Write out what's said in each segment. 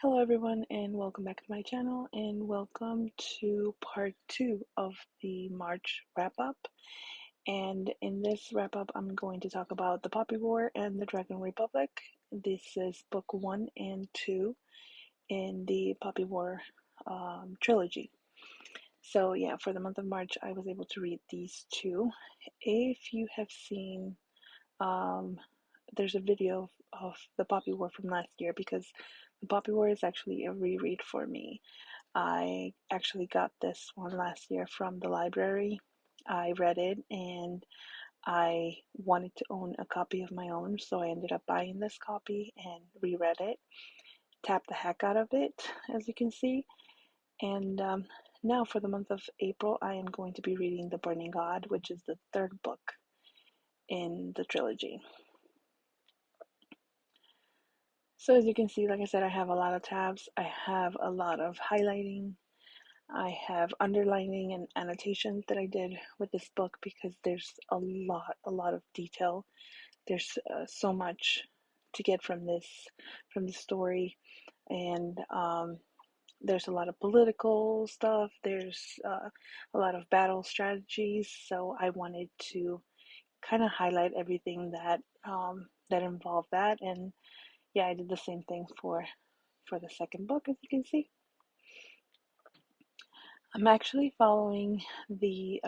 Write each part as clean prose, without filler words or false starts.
Hello everyone and welcome back to my channel and welcome to part 2 of the March wrap-up. And in this wrap-up I'm going to talk about the Poppy War and the Dragon Republic. This is book 1 and 2 in the Poppy War trilogy. So yeah, for the month of March I was able to read these two. If you have seen there's a video of the Poppy War from last year, because the Poppy War is actually a reread for me. I actually got this one last year from the library. I read it and I wanted to own a copy of my own, so I ended up buying this copy and reread it. Tapped the heck out of it, as you can see. And now for the month of April, I am going to be reading The Burning God, which is the third book in the trilogy. So as you can see, like I said, I have a lot of tabs. I have a lot of highlighting. I have underlining and annotations that I did with this book because there's a lot of detail. There's so much to get from the story, and there's a lot of political stuff. There's a lot of battle strategies. So I wanted to kind of highlight everything that that involved that, and yeah, I did the same thing for the second book, as you can see. I'm actually following the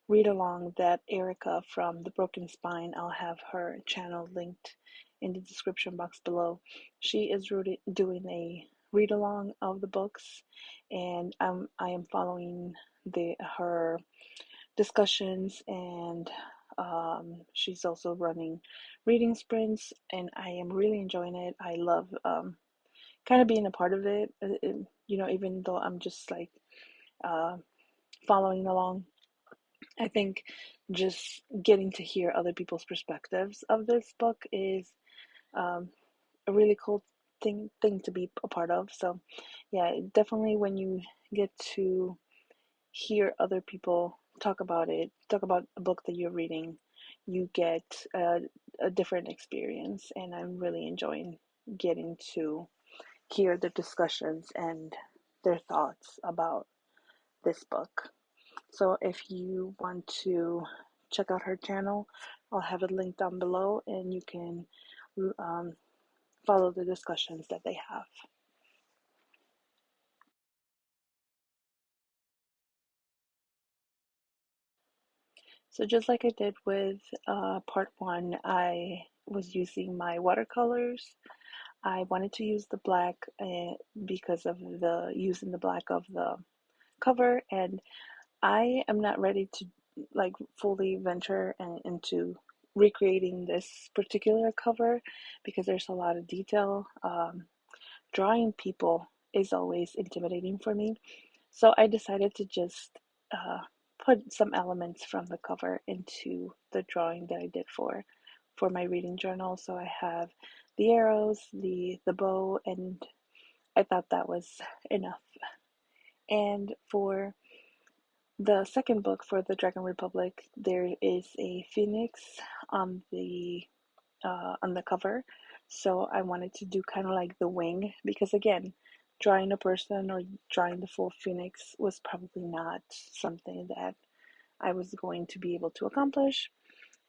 read along that Erica from The Broken Spine, I'll have her channel linked in the description box below. She is doing a read along of the books, and I am following her discussions, and she's also running reading sprints, and I am really enjoying it. I love kind of being a part of it, even though I'm just like following along. I think just getting to hear other people's perspectives of this book is a really cool thing to be a part of. So yeah, definitely when you get to hear other people talk about a book that you're reading, you get a different experience, and I'm really enjoying getting to hear the discussions and their thoughts about this book. So if you want to check out her channel, I'll have it linked down below, and you can follow the discussions that they have. So just like I did with part 1, I was using my watercolors. I wanted to use the black because of using the black of the cover, and I am not ready to like fully venture into recreating this particular cover because there's a lot of detail. Drawing people is always intimidating for me, so I decided to just uh, put some elements from the cover into the drawing that I did for my reading journal. So I have the arrows, the bow, and I thought that was enough. And for the second book, for the Dragon Republic, there is a phoenix on the cover, so I wanted to do kind of like the wing, because again, drawing a person or drawing the full phoenix was probably not something that I was going to be able to accomplish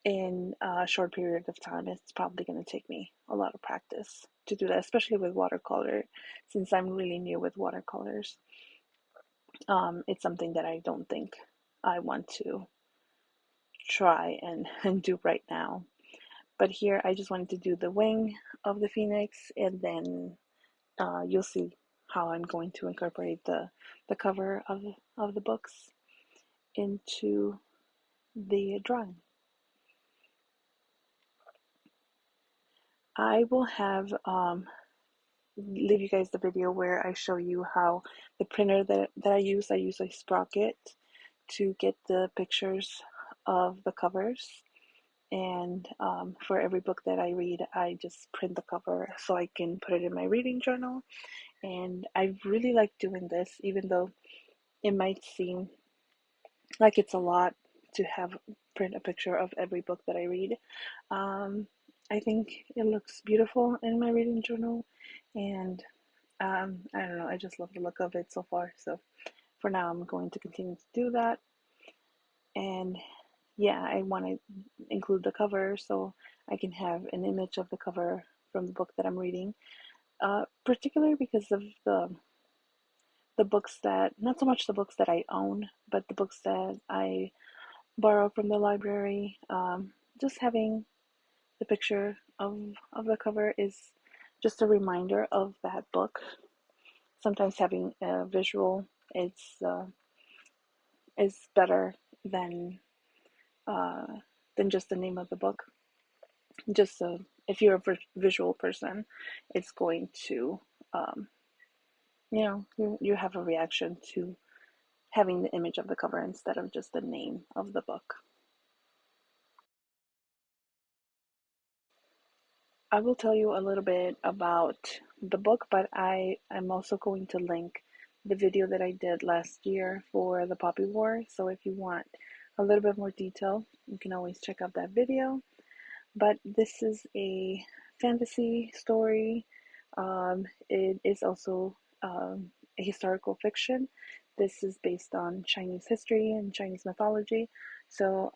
in a short period of time. It's probably going to take me a lot of practice to do that, especially with watercolor, since I'm really new with watercolors. It's something that I don't think I want to try and do right now. But here I just wanted to do the wing of the phoenix, and then you'll see how I'm going to incorporate the cover of the books into the drawing. I will have leave you guys the video where I show you how the printer that I use a Sprocket to get the pictures of the covers. And for every book that I read, I just print the cover so I can put it in my reading journal. And I really like doing this, even though it might seem like it's a lot to have print a picture of every book that I read. I think it looks beautiful in my reading journal, and I don't know, I just love the look of it so far. So for now, I'm going to continue to do that. And yeah, I want to include the cover so I can have an image of the cover from the book that I'm reading. Particularly because of the books that, not so much the books that I own, but the books that I borrow from the library. Just having the picture of the cover is just a reminder of that book. Sometimes having a visual is better than uh, than just the name of the book. Just so if you're a visual person, it's going to um, you have a reaction to having the image of the cover instead of just the name of the book. I will tell you a little bit about the book, but I'm also going to link the video that I did last year for the Poppy War. So if you want a little bit more detail, you can always check out that video. But this is a fantasy story. It is also a historical fiction. This is based on Chinese history and Chinese mythology. So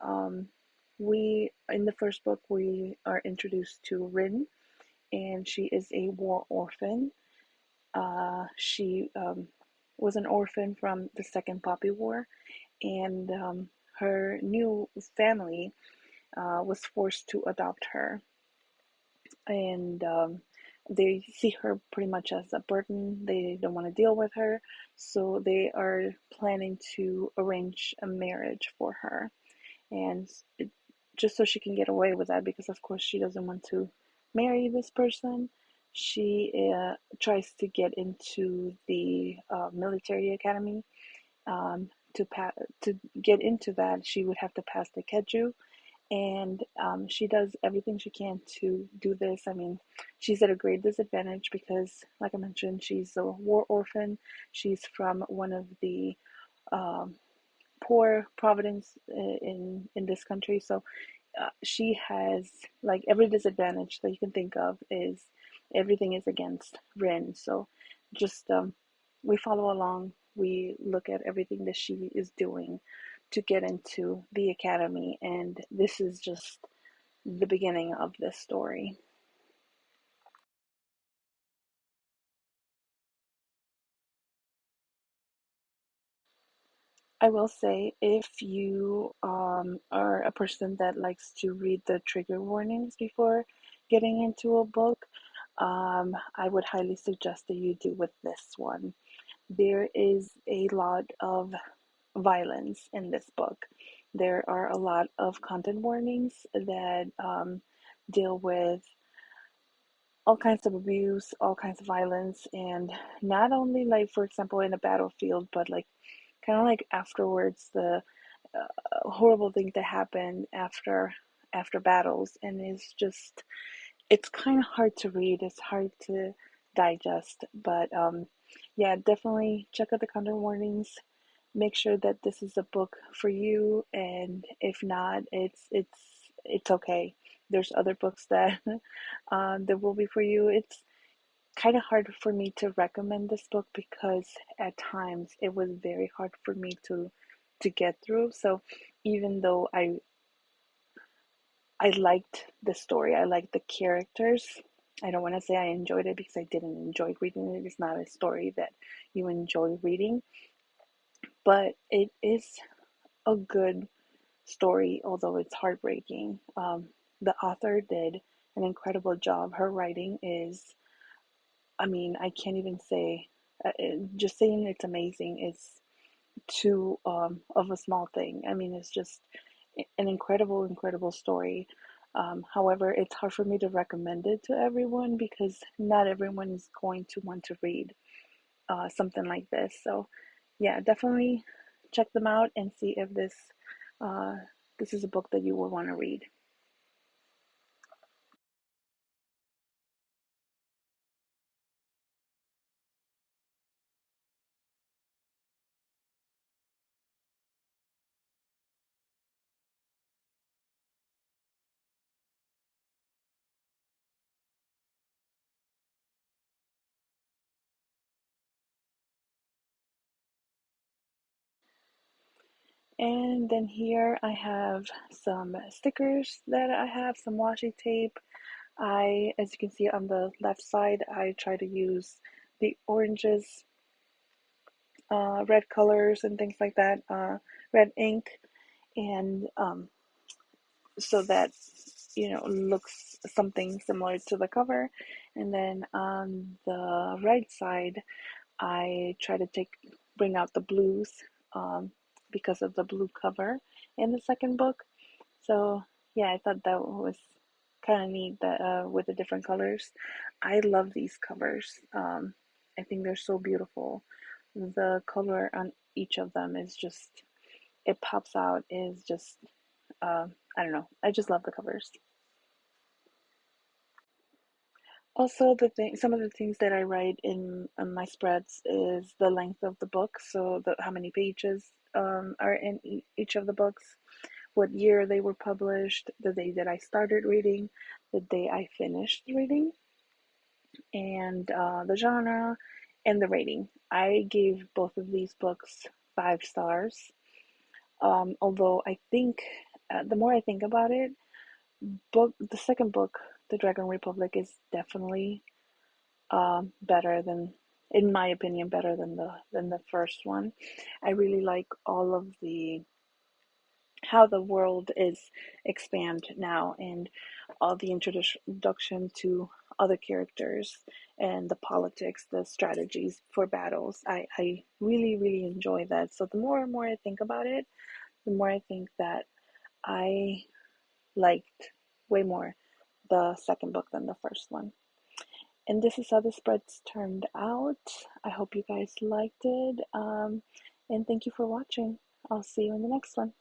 we in the first book we are introduced to Rin, and she is a war orphan. She was an orphan from the Second Poppy War, and her new family was forced to adopt her, and they see her pretty much as a burden. They don't want to deal with her, so they are planning to arrange a marriage for her, and just so she can get away with that, because of course she doesn't want to marry this person. She tries to get into the military academy. To get into that, she would have to pass the Keju, and she does everything she can to do this. I mean, she's at a great disadvantage because, like I mentioned, she's a war orphan. She's from one of the um, poor province in this country, so she has like every disadvantage that you can think of. Is everything is against Rin. So just we follow along. We look at everything that she is doing to get into the academy, and this is just the beginning of this story. I will say, if you are a person that likes to read the trigger warnings before getting into a book, I would highly suggest that you do with this one. There is a lot of violence in this book. There are a lot of content warnings that deal with all kinds of abuse, all kinds of violence, and not only like, for example, in a battlefield, but like kind of like afterwards, the horrible things that happen after battles, and it's kind of hard to read. It's hard to digest, but yeah, definitely check out the content warnings. Make sure that this is a book for you, and if not, it's okay. There's other books that that will be for you. It's kind of hard for me to recommend this book because at times it was very hard for me to get through. So even though I liked the story, I liked the characters, I don't want to say I enjoyed it because I didn't enjoy reading it. It's not a story that you enjoy reading, but it is a good story, although it's heartbreaking. The author did an incredible job. Her writing is, I mean, I can't even say, just saying it's amazing is too of a small thing. I mean, it's just an incredible, incredible story. However, it's hard for me to recommend it to everyone because not everyone is going to want to read something like this. So, yeah, definitely check them out and see if uh, this is a book that you will want to read. And then here I have some stickers that I have, some washi tape. As you can see on the left side, I try to use the oranges, red colors and things like that, red ink, and so that looks something similar to the cover. And then on the right side, I try to bring out the blues, um, because of the blue cover in the second book. So yeah, I thought that was kind of neat, that with the different colors. I love these covers. I think they're so beautiful. The color on each of them is just, it pops out, is just, I don't know. I just love the covers. Also, some of the things that I write in my spreads is the length of the book, so how many pages are in each of the books, what year they were published, the day that I started reading, the day I finished reading, and the genre and the rating. I gave both of these books 5 stars. Although I think, the more I think about it, the second book, The Dragon Republic, is definitely better than, in my opinion, better than the first one. I really like all of the how the world is expanded now, and all the introduction to other characters and the politics, the strategies for battles. I really, really enjoy that. So the more and more I think about it, the more I think that I liked way more the second book than the first one. And this is how the spreads turned out. I hope you guys liked it. And thank you for watching. I'll see you in the next one.